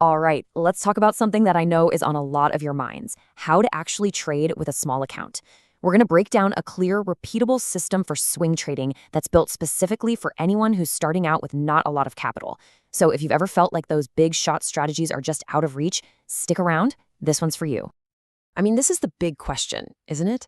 All right, let's talk about something that I know is on a lot of your minds: how to actually trade with a small account. We're going to break down a clear, repeatable system for swing trading that's built specifically for anyone who's starting out with not a lot of capital. So if you've ever felt like those big shot strategies are just out of reach, stick around. This one's for you. I mean, this is the big question, isn't it?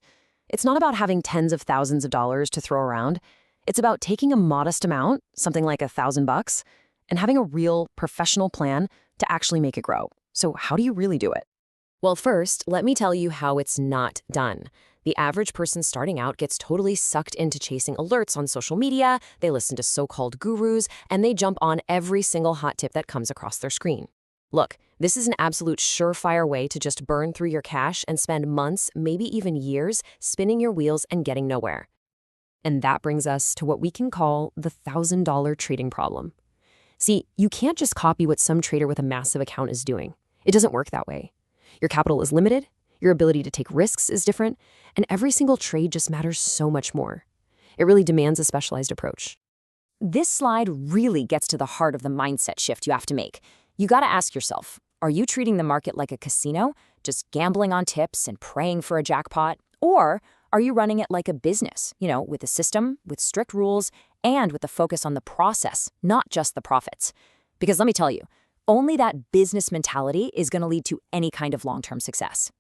It's not about having tens of thousands of dollars to throw around. It's about taking a modest amount, something like $1,000, and having a real professional plan to actually make it grow. So how do you really do it? Well, first, let me tell you how it's not done. The average person starting out gets totally sucked into chasing alerts on social media, they listen to so-called gurus, and they jump on every single hot tip that comes across their screen. Look, this is an absolute surefire way to just burn through your cash and spend months, maybe even years, spinning your wheels and getting nowhere. And that brings us to what we can call the $1,000 trading problem. See, you can't just copy what some trader with a massive account is doing. It doesn't work that way. Your capital is limited, your ability to take risks is different, and every single trade just matters so much more. It really demands a specialized approach. This slide really gets to the heart of the mindset shift you have to make. You gotta ask yourself, are you treating the market like a casino, just gambling on tips and praying for a jackpot? Or are you running it like a business, with a system, with strict rules, and with the focus on the process, not just the profits? Because let me tell you, only that business mentality is gonna lead to any kind of long-term success.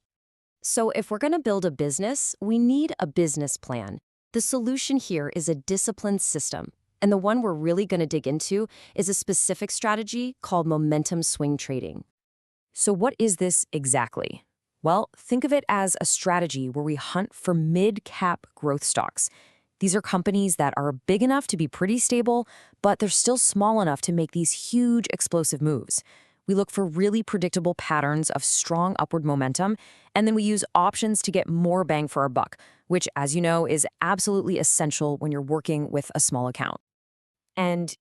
So if we're gonna build a business, we need a business plan. The solution here is a disciplined system. And the one we're really going to dig into is a specific strategy called momentum swing trading. So what is this exactly? Well, think of it as a strategy where we hunt for mid-cap growth stocks. These are companies that are big enough to be pretty stable, but they're still small enough to make these huge explosive moves. We look for really predictable patterns of strong upward momentum, and then we use options to get more bang for our buck, which, as you know, is absolutely essential when you're working with a small account. And,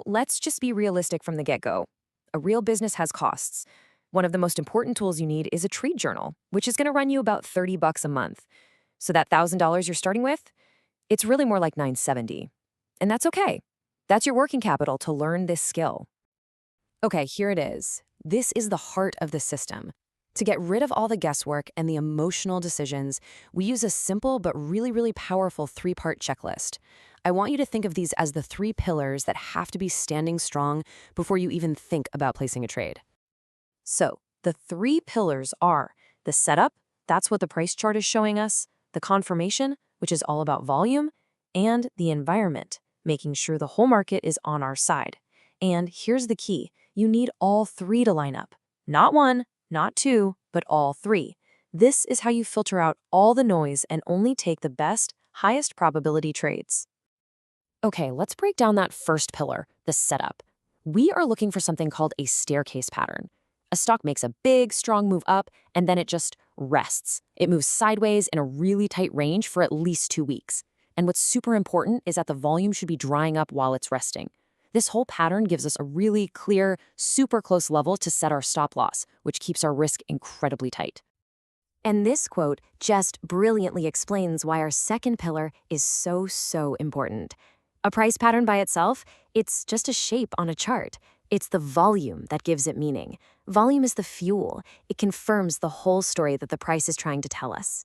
let's just be realistic from the get-go. A real business has costs. One of the most important tools you need is a trade journal, which is going to run you about $30 a month. So that $1,000 you're starting with, it's really more like $970. And that's okay. That's your working capital to learn this skill. Okay, here it is. This is the heart of the system. To get rid of all the guesswork and the emotional decisions, we use a simple but really, really powerful three-part checklist. I want you to think of these as the three pillars that have to be standing strong before you even think about placing a trade. So, the three pillars are the setup, that's what the price chart is showing us, the confirmation, which is all about volume, and the environment, making sure the whole market is on our side. And here's the key, you need all three to line up. Not one, not two, but all three. This is how you filter out all the noise and only take the best, highest probability trades. Okay, let's break down that first pillar, the setup. We are looking for something called a staircase pattern. A stock makes a big, strong move up, and then it just rests. It moves sideways in a really tight range for at least 2 weeks. And what's super important is that the volume should be drying up while it's resting. This whole pattern gives us a really clear, super close level to set our stop loss, which keeps our risk incredibly tight. And this quote just brilliantly explains why our second pillar is so important. A price pattern by itself, it's just a shape on a chart. It's the volume that gives it meaning. Volume is the fuel. It confirms the whole story that the price is trying to tell us.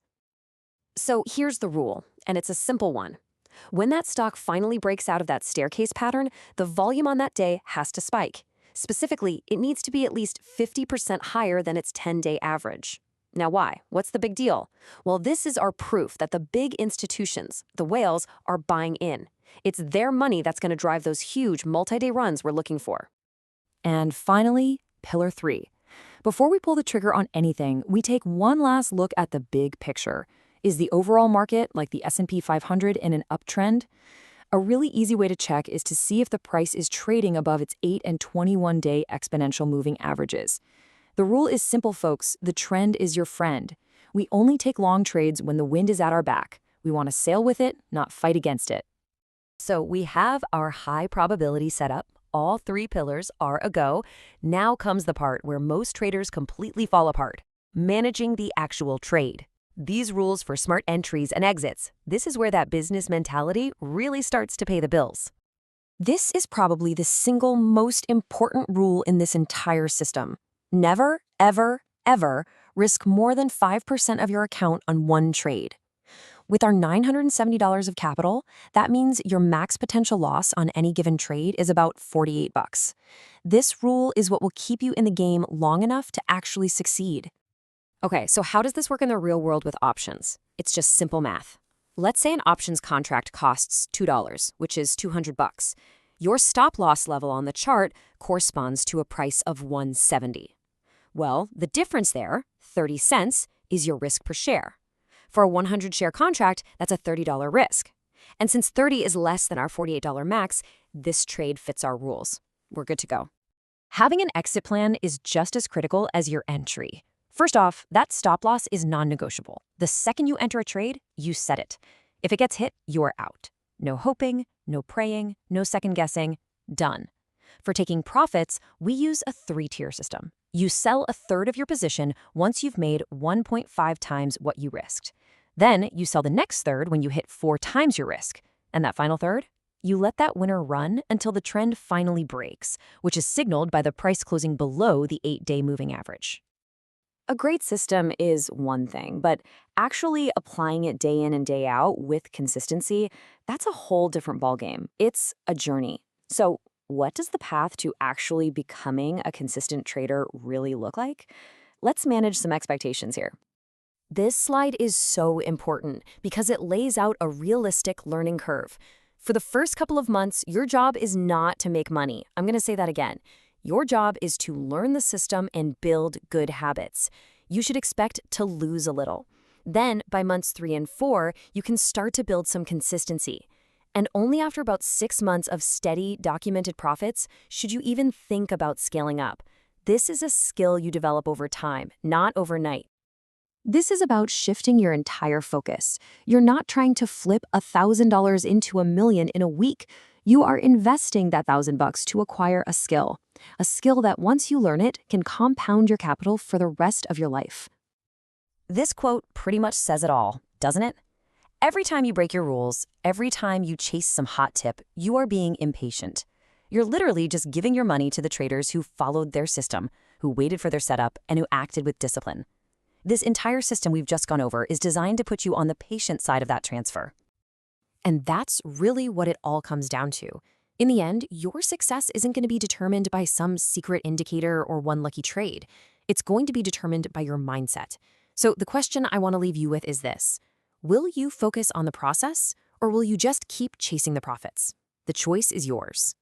So here's the rule, and it's a simple one. When that stock finally breaks out of that staircase pattern, the volume on that day has to spike. Specifically, it needs to be at least 50% higher than its 10-day average. Now why? What's the big deal? Well, this is our proof that the big institutions, the whales, are buying in. It's their money that's going to drive those huge multi-day runs we're looking for. And finally, pillar 3. Before we pull the trigger on anything, we take one last look at the big picture. Is the overall market, like the S&P 500, in an uptrend? A really easy way to check is to see if the price is trading above its 8 and 21-day exponential moving averages. The rule is simple, folks. The trend is your friend. We only take long trades when the wind is at our back. We want to sail with it, not fight against it. So we have our high probability setup. All three pillars are a go. Now comes the part where most traders completely fall apart: managing the actual trade. These rules for smart entries and exits. This is where that business mentality really starts to pay the bills. This is probably the single most important rule in this entire system. Never, ever, ever risk more than 5% of your account on one trade. With our $970 of capital, that means your max potential loss on any given trade is about $48. This rule is what will keep you in the game long enough to actually succeed. Okay, so how does this work in the real world with options? It's just simple math. Let's say an options contract costs $2, which is $200. Your stop loss level on the chart corresponds to a price of $170. Well, the difference there, 30 cents, is your risk per share. For a 100-share contract, that's a $30 risk. And since 30 is less than our $48 max, this trade fits our rules. We're good to go. Having an exit plan is just as critical as your entry. First off, that stop loss is non-negotiable. The second you enter a trade, you set it. If it gets hit, you're out. No hoping, no praying, no second guessing. Done. For taking profits, we use a 3-tier system. You sell a third of your position once you've made 1.5 times what you risked. Then you sell the next third when you hit 4 times your risk. And that final third? You let that winner run until the trend finally breaks, which is signaled by the price closing below the 8-day moving average. A great system is one thing, but actually applying it day in and day out with consistency, that's a whole different ballgame. It's a journey. So what does the path to actually becoming a consistent trader really look like? Let's manage some expectations here. This slide is so important because it lays out a realistic learning curve. For the first couple of months, your job is not to make money. I'm going to say that again. Your job is to learn the system and build good habits. You should expect to lose a little. Then, by months 3 and 4, you can start to build some consistency. And only after about 6 months of steady, documented profits should you even think about scaling up. This is a skill you develop over time, not overnight. This is about shifting your entire focus. You're not trying to flip $1,000 into $1 million in a week. You are investing that $1,000 to acquire a skill that once you learn it can compound your capital for the rest of your life. This quote pretty much says it all, doesn't it? Every time you break your rules, every time you chase some hot tip, you are being impatient. You're literally just giving your money to the traders who followed their system, who waited for their setup, and who acted with discipline. This entire system we've just gone over is designed to put you on the patient side of that transfer. And that's really what it all comes down to. In the end, your success isn't going to be determined by some secret indicator or one lucky trade. It's going to be determined by your mindset. So the question I want to leave you with is this. Will you focus on the process, or will you just keep chasing the profits? The choice is yours.